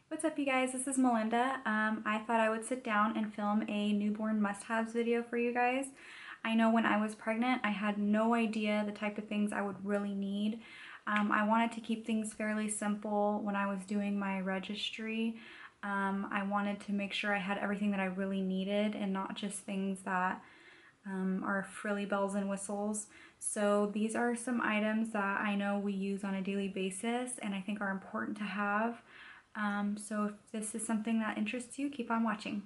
What's up, you guys? This is Malinda. I thought I would sit down and film a newborn must-haves video for you guys. I know when I was pregnant, I had no idea the type of things I would really need. I wanted to keep things fairly simple when I was doing my registry. I wanted to make sure I had everything that I really needed and not just things that are frilly bells and whistles. So these are some items that I know we use on a daily basis and I think are important to have. So if this is something that interests you, keep on watching.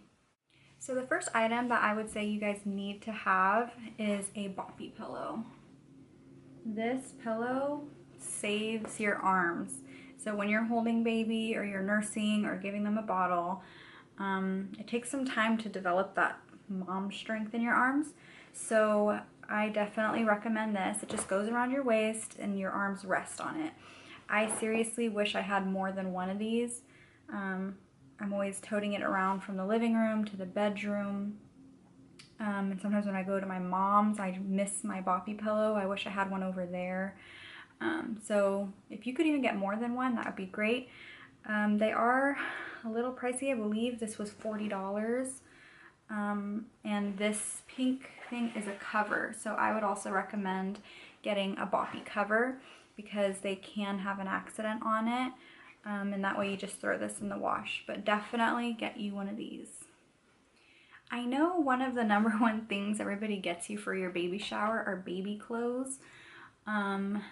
So the first item that I would say you guys need to have is a boppy pillow. This pillow saves your arms. So when you're holding baby or you're nursing or giving them a bottle, it takes some time to develop that mom strength in your arms. So I definitely recommend this. It just goes around your waist and your arms rest on it. I seriously wish I had more than one of these. I'm always toting it around from the living room to the bedroom. And sometimes when I go to my mom's, I miss my boppy pillow. I wish I had one over there. So if you could even get more than one, that would be great. They are a little pricey. I believe this was $40. And this pink thing is a cover. So I would also recommend getting a boppy cover because they can have an accident on it. And that way you just throw this in the wash. But definitely get you one of these. I know one of the #1 things everybody gets you for your baby shower are baby clothes. And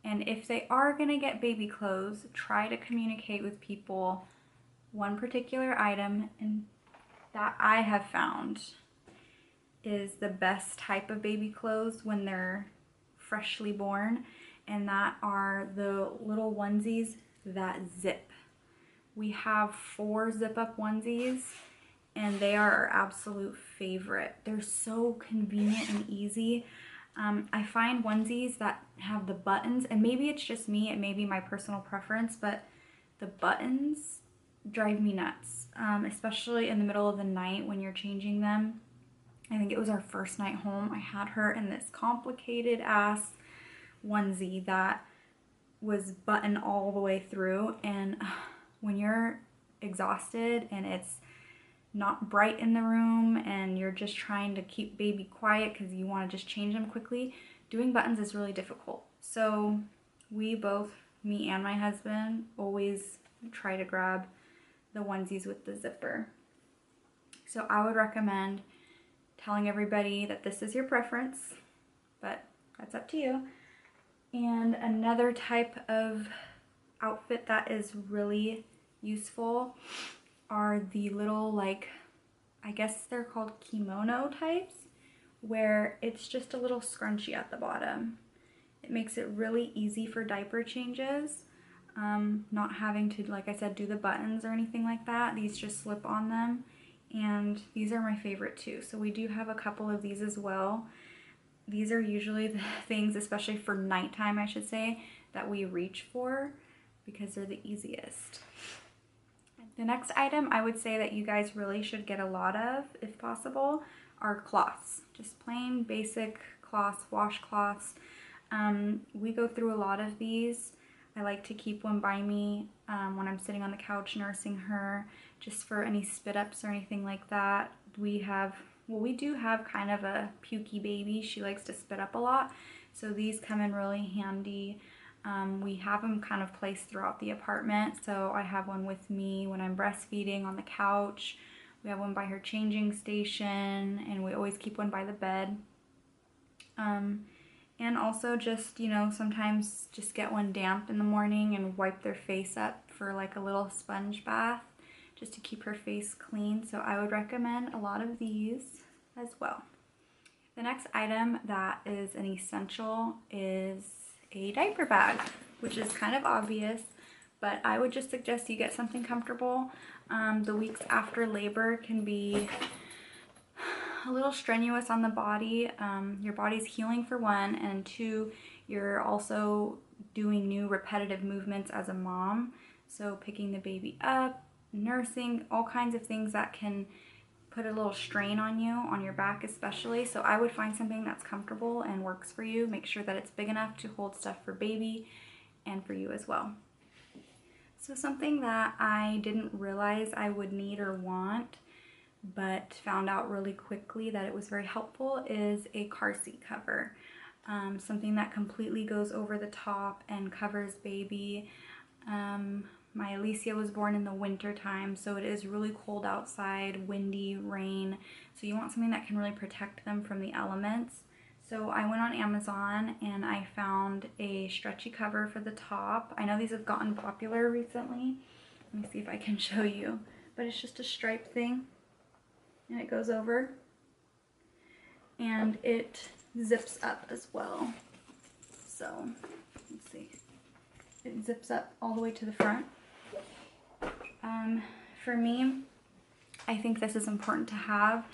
if they are going to get baby clothes, try to communicate with people one particular item and that I have found is the best type of baby clothes when they're freshly born, and that are the little onesies that zip. We have 4 zip-up onesies and they are our absolute favorite. They're so convenient and easy. I find onesies that have the buttons, and maybe it's just me, it may be my personal preference, but the buttons drive me nuts, especially in the middle of the night when you're changing them. I think it was our first night home. I had her in this complicated ass onesie that was buttoned all the way through, and when you're exhausted and it's not bright in the room and you're just trying to keep baby quiet because you want to just change them quickly, doing buttons is really difficult. So we both, me and my husband, always try to grab the onesies with the zipper. So I would recommend telling everybody that this is your preference, but that's up to you. And another type of outfit that is really useful are the little, like, I guess they're called kimono types, where it's just a little scrunchie at the bottom. It makes it really easy for diaper changes, not having to, like I said, do the buttons or anything like that. These just slip on them, and these are my favorite too. So we do have a couple of these as well. These are usually the things, especially for nighttime, I should say, that we reach for because they're the easiest. The next item I would say that you guys really should get a lot of, if possible, are cloths. Just plain basic cloths, washcloths. We go through a lot of these. I like to keep one by me when I'm sitting on the couch nursing her, just for any spit ups or anything like that. We do have kind of a pukey baby. She likes to spit up a lot, so these come in really handy. We have them kind of placed throughout the apartment, so I have one with me when I'm breastfeeding on the couch. We have one by her changing station, and we always keep one by the bed. And also just, you know, sometimes just get one damp in the morning and wipe their face up for like a little sponge bath, just to keep her face clean. So I would recommend a lot of these as well. The next item that is an essential is a diaper bag, which is kind of obvious, but I would just suggest you get something comfortable. The weeks after labor can be a little strenuous on the body. Your body's healing for one, and two, you're also doing new repetitive movements as a mom. So picking the baby up, nursing, all kinds of things that can put a little strain on you, on your back especially. So I would find something that's comfortable and works for you. Make sure that it's big enough to hold stuff for baby and for you as well. So something that I didn't realize I would need or want, but found out really quickly that it was very helpful, is a car seat cover. Something that completely goes over the top and covers baby. My Alicia was born in the winter time, so it is really cold outside, windy, rain. So you want something that can really protect them from the elements. So I went on Amazon and I found a stretchy cover for the top. I know these have gotten popular recently. Let me see if I can show you. But it's just a stripe thing and it goes over. And it zips up as well. So let's see. It zips up all the way to the front. For me, I think this is important to have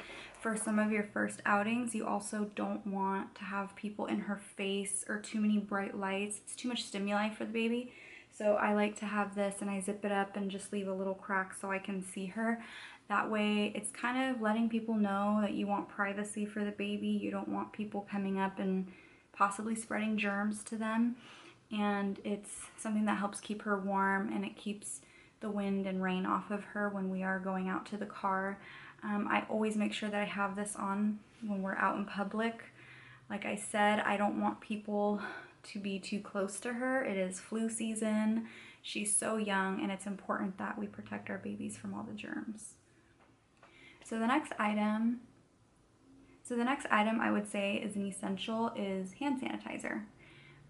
for some of your first outings. You also don't want to have people in her face or too many bright lights. It's too much stimuli for the baby. So I like to have this and I zip it up and just leave a little crack so I can see her. That way it's kind of letting people know that you want privacy for the baby. You don't want people coming up and possibly spreading germs to them. And it's something that helps keep her warm and it keeps the wind and rain off of her when we are going out to the car. I always make sure that I have this on when we're out in public. Like I said, I don't want people to be too close to her. It is flu season. She's so young and it's important that we protect our babies from all the germs. So the next item I would say is an essential is hand sanitizer.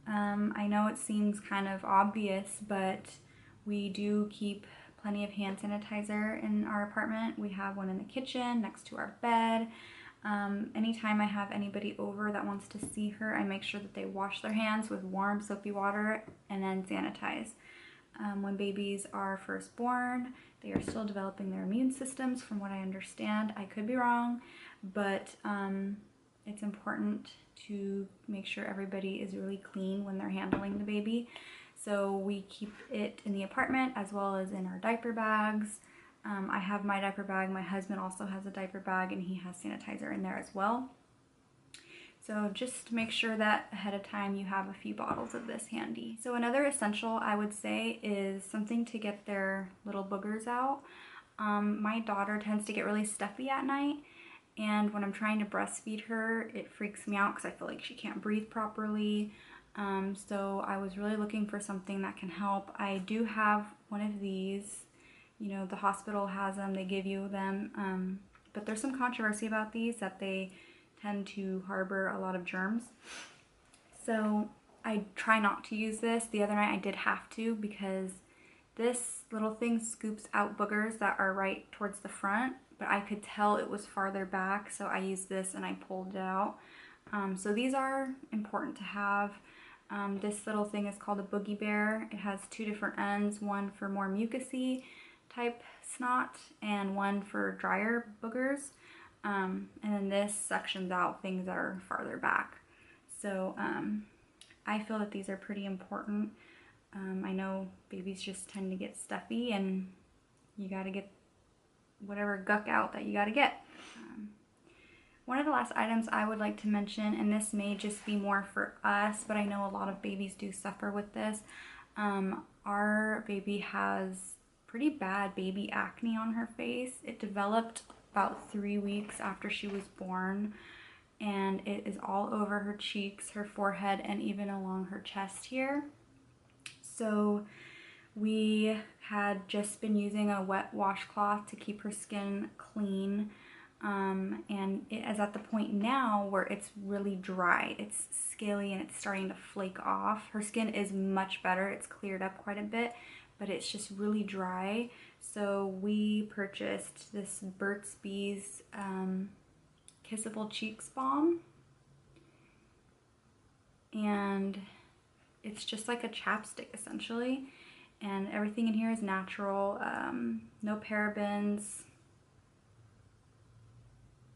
I know it seems kind of obvious, but we do keep plenty of hand sanitizer in our apartment. We have one in the kitchen next to our bed. Anytime I have anybody over that wants to see her, I make sure that they wash their hands with warm soapy water and then sanitize. When babies are first born, they are still developing their immune systems from what I understand. I could be wrong, but it's important to make sure everybody is really clean when they're handling the baby. So we keep it in the apartment as well as in our diaper bags. I have my diaper bag. My husband also has a diaper bag and he has sanitizer in there as well. So just make sure that ahead of time you have a few bottles of this handy. So another essential I would say is something to get their little boogers out. My daughter tends to get really stuffy at night, and when I'm trying to breastfeed her, it freaks me out because I feel like she can't breathe properly. So I was really looking for something that can help. I do have one of these. You know, the hospital has them, they give you them, but there's some controversy about these, that they tend to harbor a lot of germs. So I try not to use this. The other night I did have to, because this little thing scoops out boogers that are right towards the front, but I could tell it was farther back, so I used this and I pulled it out. So these are important to have. This little thing is called a Oogiebear. It has two different ends, one for more mucousy type snot and one for drier boogers. And then this sections out things that are farther back. So I feel that these are pretty important. I know babies just tend to get stuffy and you got to get whatever guck out that you got to get. One of the last items I would like to mention, and this may just be more for us, but I know a lot of babies do suffer with this. Our baby has pretty bad baby acne on her face. It developed about 3 weeks after she was born, and it is all over her cheeks, her forehead, and even along her chest here. So we had just been using a wet washcloth to keep her skin clean. And it is at the point now where it's really dry. It's scaly and it's starting to flake off. Her skin is much better. It's cleared up quite a bit, but it's just really dry. So we purchased this Burt's Bees Kissable Cheeks Balm. And it's just like a chapstick essentially. And everything in here is natural, no parabens.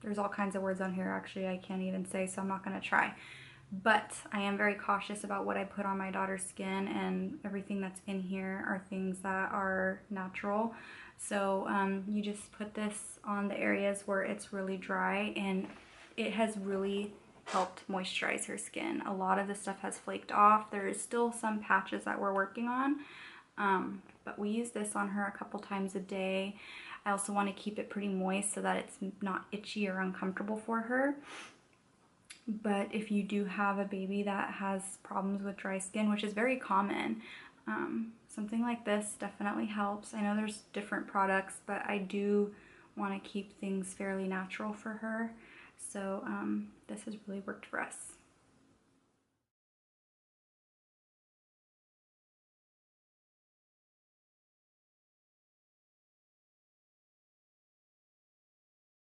There's all kinds of words on here actually I can't even say, so I'm not going to try. But I am very cautious about what I put on my daughter's skin, and everything that's in here are things that are natural. So you just put this on the areas where it's really dry, and it has really helped moisturize her skin. A lot of the stuff has flaked off. There is still some patches that we're working on, But we use this on her a couple times a day. I also want to keep it pretty moist so that it's not itchy or uncomfortable for her. But if you do have a baby that has problems with dry skin, which is very common, something like this definitely helps. I know there's different products, but I do want to keep things fairly natural for her. So this has really worked for us.